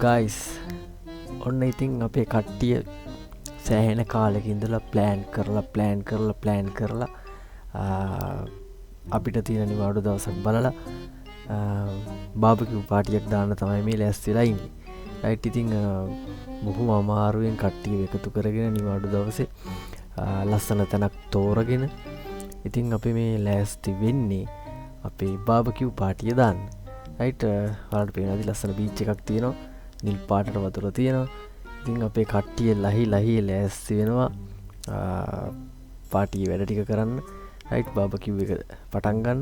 Guys ඔන්න ඉතින් අපේ කට්ටිය සෑහෙන කාලෙක ඉඳලා ප්ලෑන් කරලා අපිට තියෙන නිවාඩු දවසක් බලලා බාබකිව් පාටියක් දාන්න තමයි මේ ලෑස්තිලා ඉන්නේ. රයිට් ඉතින් බොහොම අමාරුවෙන් කට්ටිය එකතු කරගෙන නිවාඩු දවසේ ලස්සන තැනක් තෝරගෙන ඉතින් අපි මේ ලෑස්ති වෙන්නේ අපේ බාබකිව් පාටිය දාන්න. රයිට් ඔයාලට පේනවාද ලස්සන බීච් එකක් තියෙනවා. නිල් පාටට වතුර තියෙනවා. ඉතින් අපේ කට්ටිය ලහි ලෑස්ති වෙනවා පාටියේ වැඩ ටික කරන්න. රයිට් බාබකිව් එක පටන් ගන්න.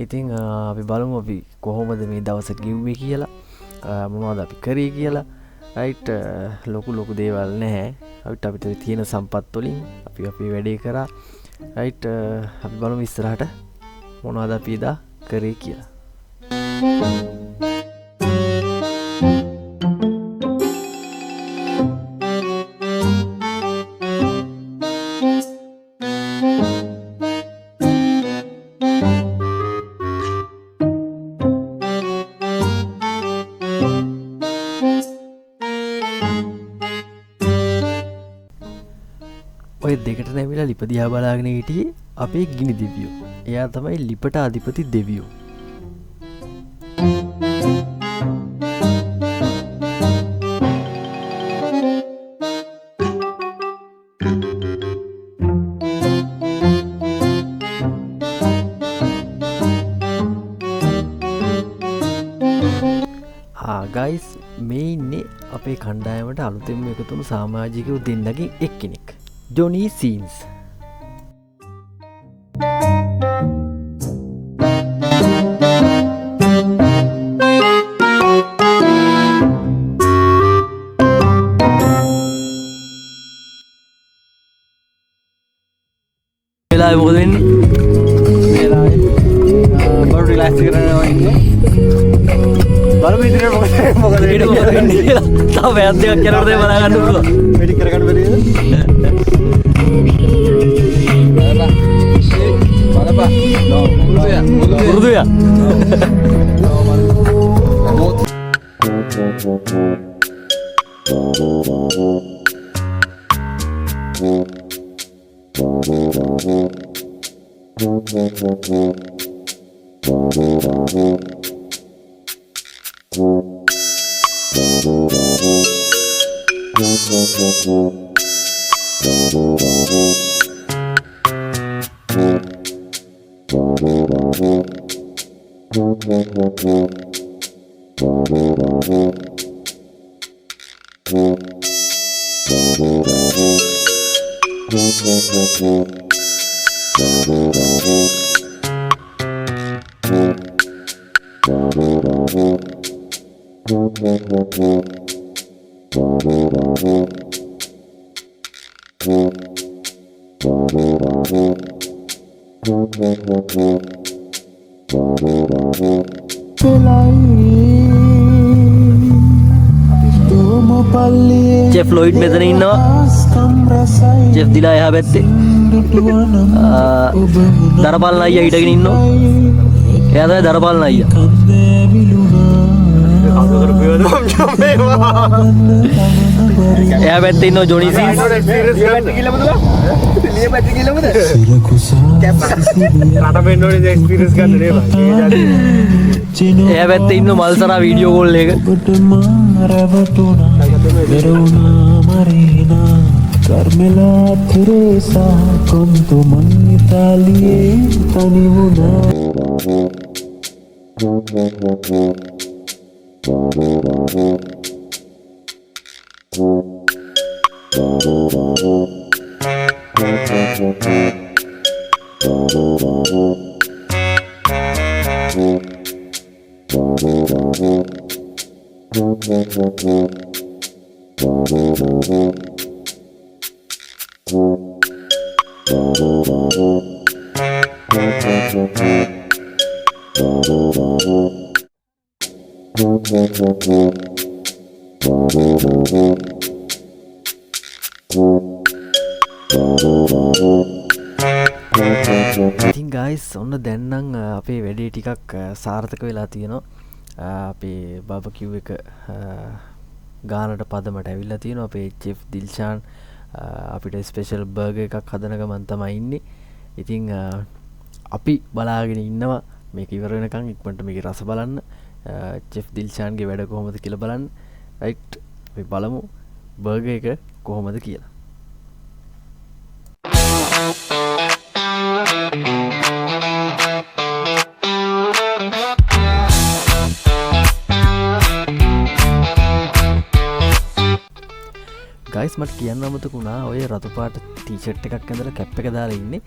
ඉතින් අපි බලමු අපි කොහොමද මේ දවස ගෙව්වේ කියලා. මොනවද අපි කරේ කියලා. රයිට් ලොකු දේවල් නැහැ. අපිට තියෙන සම්පත් වලින් අපි අපේ වැඩේ කරා. රයිට් අපි බලමු ඉස්සරහට මොනවද අපි එදා කරේ කියලා. ඔය දෙකට නැමිලා ලිප දිහා බලාගෙන හිටියේ අපේ ගිනි දෙවියෝ. එයා තමයි ලිපට අධිපති දෙවියෝ. ගයිස් මේ ඉන්නේ අපේ කණ්ඩායමට අලුතෙන්ම එකතුණු සමාජිකයෝ දෙන්නගෙන් එක්කෙනෙක්. Johnny scenes. වෙලාවේ මොකද වෙන්නේ? වෙලාවේ බඩු රිලැක්ස් කරනවා ඉන්නේ. බලමු ඉතින් මොකද වෙන්නේ කියලා. තාම වැයක් දෙකක් කරලා බලා ගන්න පුළුවන්. වැඩි කරගන්න බැරිද? Urdu ya? Jeff Lloyd මෙතන ඉන්නවා. Jeff දිලා එහා පැත්තේ. දරපාලන අයියා හිටගෙන ඉන්නවා. එයා තමයි දරපාලන අයියා. එයා පැත්තේ ඉන්නවා ජොනී සීන්ස්. එයා පැත්තේ ඉන්න මල්සරා වීඩියෝ කෝල් එක. Carmela Teresa con tu manita lieta ඉතින් ගයිස් ඔන්න දැන් නම් අපේ වැඩේ ටිකක් සාර්ථක වෙලා තියෙනවා. අපේ බාබකිව් එක ගානට පදමට ඇවිල්ලා තියෙනවා. අපේ චෙෆ් දිල්ෂාන් අපිට ස්පෙෂල් බර්ගර් එකක් හදන ගමන් තමයි ඉන්නේ. ඉතින් අපි බලාගෙන ඉන්නවා මේක ඉවර වෙනකන් ඉක්මනට මේකේ රස බලන්න. චෙෆ් දිල්ෂාන්ගේ වැඩ කොහොමද කියලා බලන්න. රයිට් අපි බලමු බර්ගර් එක කොහොමද කියලා. ගයිස් මට කියන්න අමතකුණා ඔය රතු පාට ටී-ෂර්ට් එකක් ඇඳලා කැප් එක දාලා ඉන්නේ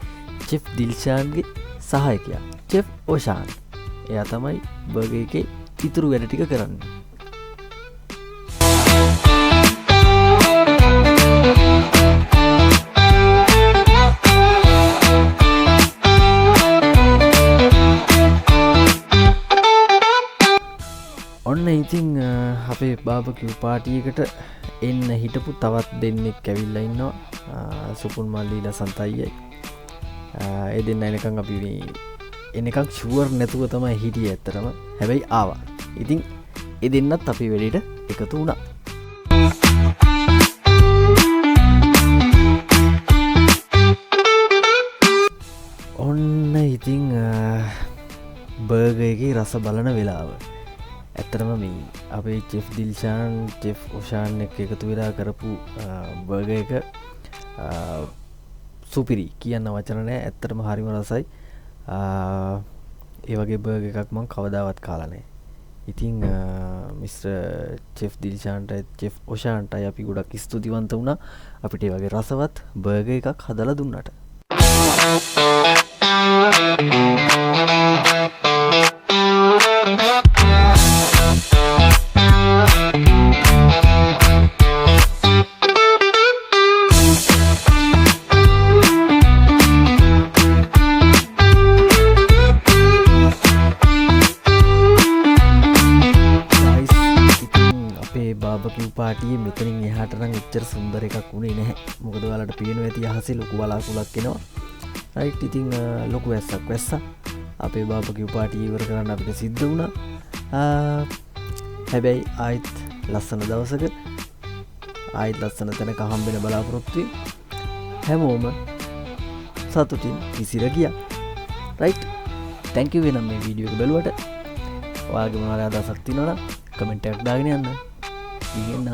චෙෆ් දිල්ෂාන්ගේ සහායකයා චෙෆ් ඔෂාන්. එයා තමයි බර්ගර් එකේ ඉතුරු වැඩ ටික කරන්නේ. ඔන්න ඉතින් අපේ බාබකිව් පාටියකට එන්න හිටපු තවත් දෙන්නෙක් ඇවිල්ලා ඉන්නවා. සුපුන් මල්ලි ලසන්ත අයියයි. ඒ දෙන්න එනකන් අපි එනකන් ෂුවර් නැතුව තමයි හිටියේ ඇත්තටම. හැබැයි ආවා. ඉතින් ඒ දෙන්නත් අපි වෙලෙට එකතු වුණා. ඔන්න ඉතින් බර්ගර් එකේ රස බලන වෙලාව. ඇත්තටම මේ අපේ චෙෆ් දිල්ෂාන් චෙෆ් ඔෂාන් එක්ක එකතු වෙලා කරපු බර්ගර් එක සුපිරි කියන්න වචන නෑ. ඇත්තටම හරිම රසයි. ඒ වගේ බර්ගර් එකක් මම කවදාවත් කාලා නෑ. ඉතින් මිස්ටර් චෙෆ් දිල්ෂාන්ට චෙෆ් ඔෂාන්ටයි අපි ගොඩක් ස්තුතිවන්ත වුණා අපිට ඒ වගේ රසවත් බර්ගර් එකක් හදලා දුන්නට. බාබකිව් පාටියේ මෙතනින් එහාට නම් එච්චර සුන්දර එකක් වුණේ නැහැ. මොකද ඔයාලට පේනවා ඇති අහසේ ලොකු වලාකුළක් එනවා. රයිට් ඉතින් ලොකු වැස්සක් වැස්සා. අපේ බාබකිව් පාටිය ඉවර කරන්න අපිට සිද්ධ වුණා. හැබැයි ආයිත් ලස්සන දවසක ආයිත් ලස්සන තැනක හම්බෙන බලාපොරොත්තු වෙයි. හැමෝම සතුටින් විසිර ගියා. රයිට් thank you වෙනම් මේ වීඩියෝ එක බලුවට. ඔයාගේ මොනවාරි අදහසක් තියෙනවා නම් කමෙන්ට් එකක් දාගෙන යන්න. Ingin